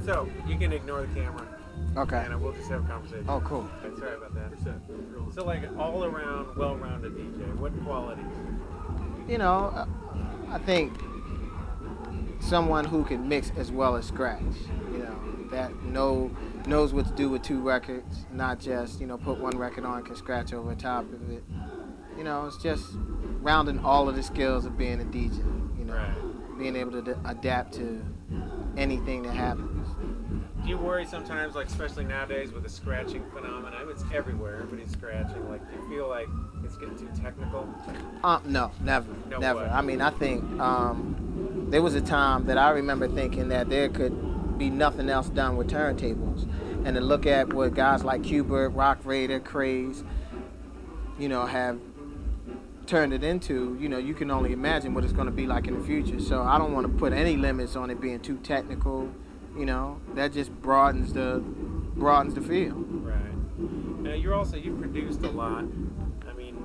So, you can ignore the camera. Okay. And we'll just have a conversation. Oh, cool. Sorry about that. So, like, all around, well-rounded DJ, what qualities? You know, I think someone who can mix as well as scratch. You know, that knows what to do with two records, not just put one record on, can scratch over top of it. You know, it's just rounding all of the skills of being a DJ. You know, right. Being able to adapt to anything that happens. Do you worry sometimes, like especially nowadays with the scratching phenomenon? It's everywhere. Everybody's scratching. Like, do you feel like it's getting too technical? No, never, no never. Way. I mean, I think there was a time that I remember thinking that there could be nothing else done with turntables, and to look at what guys like Qbert, Rock Raider, Craze, have turned it into, you can only imagine what it's going to be like in the future. So I don't want to put any limits on it being too technical. That just broadens the field. Right. Now you produced a lot. I mean,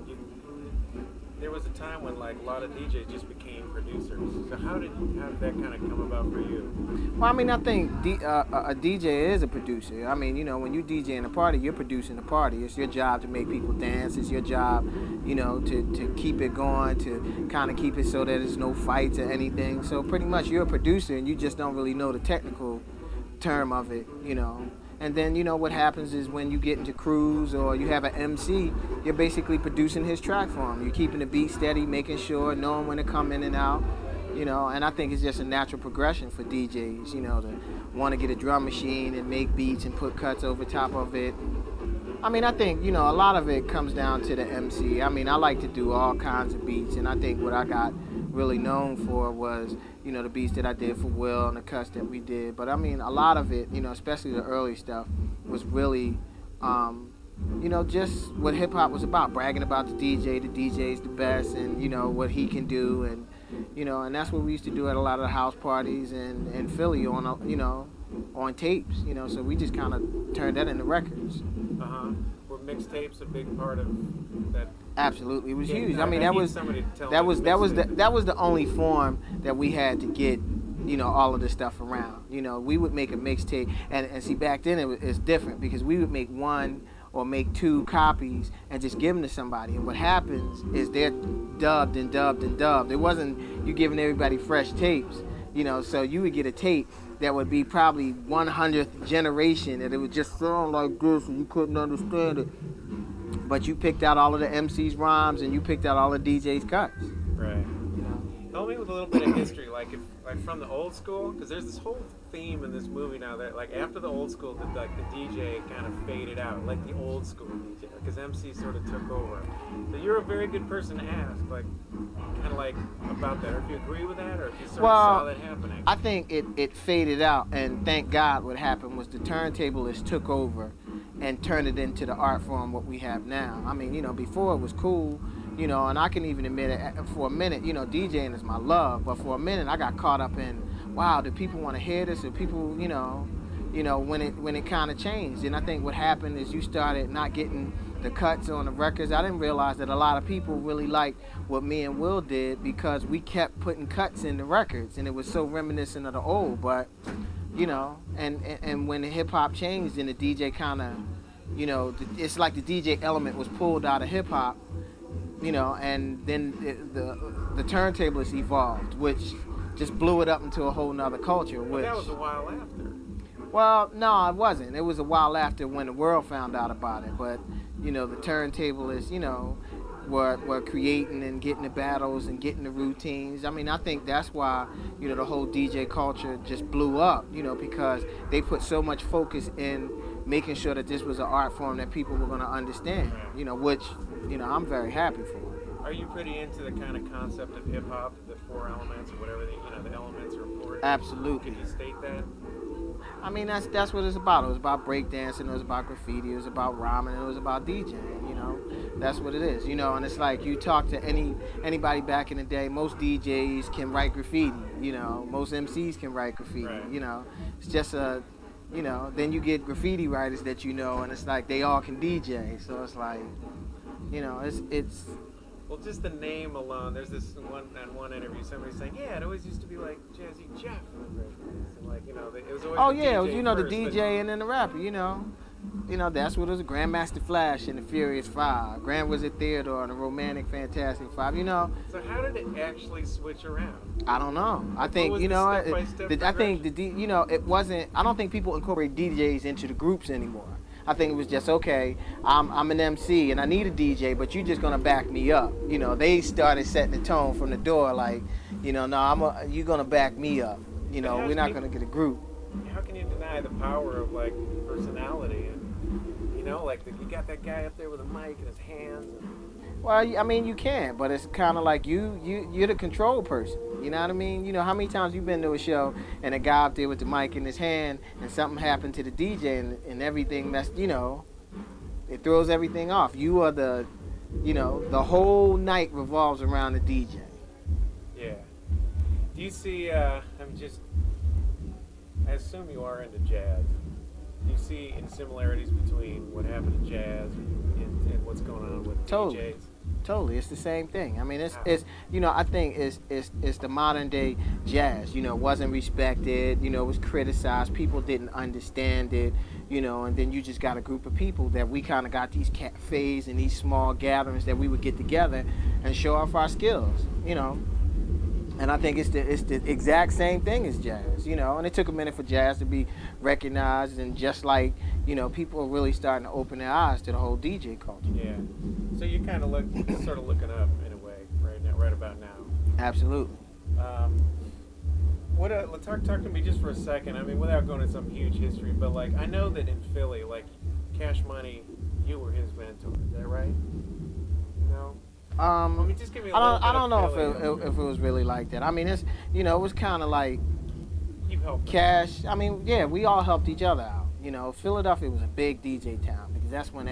there was a time when like a lot of DJs just became producers. So how did that kind of come about for you? Well, I mean, I think a DJ is a producer. I mean, when you DJ in a party, you're producing a party. It's your job to make people dance. It's your job, to keep it going, to kind of keep it so that there's no fights or anything. So pretty much you're a producer, and you just don't really know the technical term of it, And then, what happens is when you get into crews or you have an MC, you're basically producing his track for him. You're keeping the beat steady, making sure, knowing when to come in and out, And I think it's just a natural progression for DJs, to want to get a drum machine and make beats and put cuts over top of it. I mean, I think, a lot of it comes down to the MC. I mean, I like to do all kinds of beats, and I think what I got really known for was, the beats that I did for Will and the cuts that we did. But I mean, a lot of it, especially the early stuff, was really, just what hip hop was about, bragging about the DJ. The DJ's the best, and what he can do, and and that's what we used to do at a lot of the house parties in Philly on tapes. So we just kind of turned that into records. Were mixtapes a big part of that? Absolutely, it was huge. I mean, that was the only form that we had to get, all of this stuff around. We would make a mixtape, and see, back then it's different because we would make one or make two copies and just give them to somebody. And what happens is they're dubbed and dubbed and dubbed. It wasn't you giving everybody fresh tapes, So you would get a tape that would be probably 100th generation, and it would just sound like this, and you couldn't understand it. But you picked out all of the MC's rhymes, and you picked out all the DJ's cuts. Right. Help me with a little bit of history, like from the old school, because there's this whole theme in this movie now that like after the old school, the DJ kind of faded out, like the old school DJ, because MC sort of took over. So you're a very good person to ask, like kind of like about that, or if you agree with that, or if you sort of saw that happening. I think it faded out, and thank God what happened was the turntablists took over and turned it into the art form what we have now. I mean, before it was cool, and I can even admit it, for a minute, DJing is my love, but for a minute I got caught up in, wow, do people want to hear this? Or people, when it kind of changed. And I think what happened is you started not getting the cuts on the records. I didn't realize that a lot of people really liked what me and Will did because we kept putting cuts in the records, and it was so reminiscent of the old, but and when the hip hop changed and the DJ kind of, it's like the DJ element was pulled out of hip hop, and then the turntablists evolved, which just blew it up into a whole nother culture. But that was a while after. Well, no, it wasn't. It was a while after when the world found out about it. But the turntablists, were creating and getting the battles and getting the routines. I mean, I think that's why, the whole DJ culture just blew up, because they put so much focus in making sure that this was an art form that people were going to understand, which, I'm very happy for. Are you pretty into the kind of concept of hip-hop, the four elements or whatever, the elements are important? Absolutely. Could you state that? I mean, that's what it's about. It was about breakdancing, it was about graffiti, it was about rhyming, it was about DJing, That's what it is, and it's like you talk to anybody back in the day, most DJs can write graffiti, most MCs can write graffiti, right. It's just then you get graffiti writers that and it's like they all can DJ, so it's like, it's Well, just the name alone. There's this one interview, somebody saying, "Yeah, it always used to be like Jazzy Jeff," and like It was always Oh the yeah, it DJ was, you know, the first, DJ and then the rapper. You know, that's what it was. Grandmaster Flash and the Furious Five, Grand Wizard Theodore and the Romantic Fantastic Five. You know, So how did it actually switch around? I don't know. I What think was you the know, step-by-step I think progression? you know, it wasn't. I don't think people incorporate DJs into the groups anymore. I think it was just okay. I'm an MC and I need a DJ, but you're just gonna back me up. You know, they started setting the tone from the door, like, you know, no, you're gonna back me up. You But know, we're not gonna get a group. how can you deny the power of like personality and like you got that guy up there with a mic in his hands and Well, I mean, you can, but it's kind of like you're the control person. You know what I mean? You know how many times you've been to a show and a guy up there with the mic in his hand and something happened to the DJ and everything messed. You know, it throws everything off. You are the whole night revolves around the DJ. yeah. Do you see? I assume you are into jazz. Do you see any similarities between what happened to jazz and what's going on with Totally. DJs? Totally, it's the same thing. I mean, Wow. it's I think it's the modern day jazz. You know, it wasn't respected. You know, it was criticized. People didn't understand it. You know, and then you just got a group of people that we kind of got these cafes and these small gatherings that we would get together and show off our skills. You know, and I think it's the exact same thing as jazz. You know, and it took a minute for jazz to be recognized, and just like, you know, people are really starting to open their eyes to the whole DJ culture. Yeah. So you kind of sort of looking up in a way right now, right about now. Absolutely. Talk to me just for a second. I mean, without going into some huge history, but like I know that in Philly, like Cash Money, you were his mentor. Is that right? No. I mean, just give me a little bit I don't know of if it was really like that. I mean, it's, you know, it was kind of like you helped. Cash. I mean, yeah, we all helped each other out. You know, Philadelphia was a big DJ town because that's when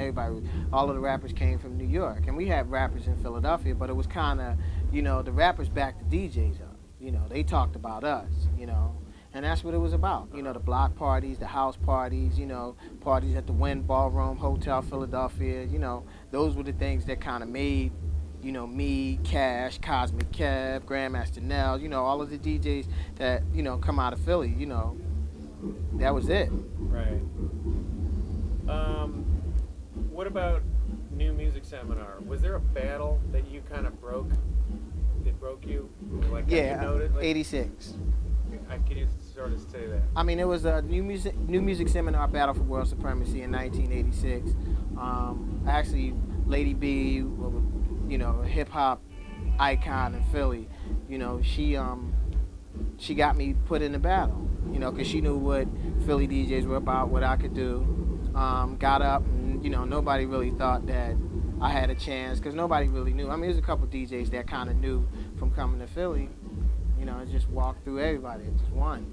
all of the rappers came from New York, and we had rappers in Philadelphia, but it was kind of, you know, the rappers backed the DJs up. You know, they talked about us. You know, and that's what it was about. You know, the block parties, the house parties. You know, parties at the Wynn Ballroom Hotel, Philadelphia. You know, those were the things that kind of made, you know, me, Cash, Cosmic Kev, Grandmaster Nell, you know, all of the DJs that, you know, come out of Philly, you know, that was it. Right. What about New Music Seminar? Was there a battle that you kind of broke? That broke you? Like, Yeah, you noted, like, 86. Can you sort of say that? I mean, it was a New Music Seminar Battle for World Supremacy in 1986. Actually, Lady B, you know, a hip hop icon in Philly, you know, she got me put in the battle, you know, because she knew what Philly DJs were about, what I could do. Got up, and, you know, nobody really thought that I had a chance, because nobody really knew. I mean, there's a couple DJs that kind of knew from coming to Philly, you know, and just walked through everybody and just won.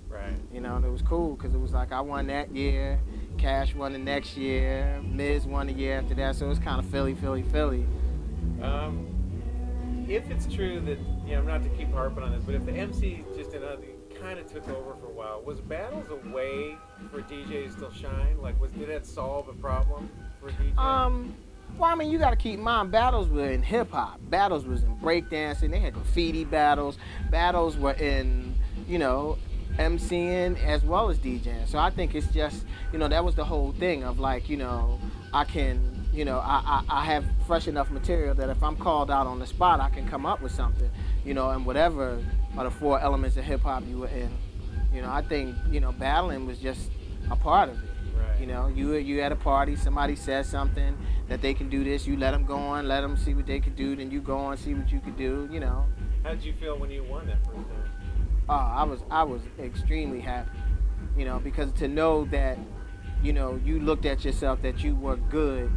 Right. You know, and it was cool because it was like I won that year, Cash won the next year, Miz won the year after that, so it was kind of Philly. If it's true that, you know, not to keep harping on this, but if the MC just kind of took over for a while, was battles a way for DJs to still shine? Like, did that solve a problem for a DJ? Well, I mean, you got to keep in mind, battles were in hip hop, battles was in breakdancing, they had graffiti battles were in, you know, MCing as well as DJing. So I think it's just, you know, that was the whole thing of like, you know, I can, you know, I have fresh enough material that if I'm called out on the spot, I can come up with something, you know, and whatever are the four elements of hip hop you were in. You know, I think, you know, battling was just a part of it. Right. You know, you at a party, somebody says something that they can do this, you let them go on, let them see what they could do, then you go on, see what you could do, you know. How did you feel when you won that first time? I was extremely happy, you know, because to know that, you know, you looked at yourself that you were good,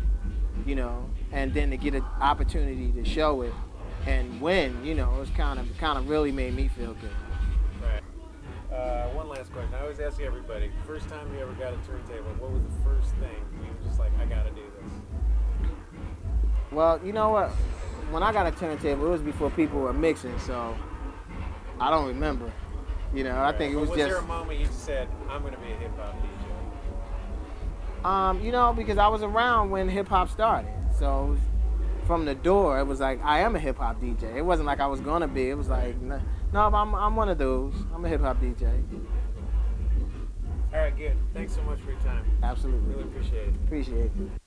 you know, and then to get an opportunity to show it and win, you know, it's kind of really made me feel good. Right. One last question. I always ask everybody, first time you ever got a turntable, what was the first thing you were just like, I gotta do this? Well, you know what? When I got a turntable, it was before people were mixing, so I don't remember. You know, Right. I think it was Was just. there a moment you said, I'm gonna be a hip hop DJ? You know, because I was around when hip hop started, so from the door, it was like I am a hip hop DJ. It wasn't like I was gonna be. It was like, no, I'm one of those. I'm a hip hop DJ. so much for your time. Absolutely. Really appreciate it. Appreciate it.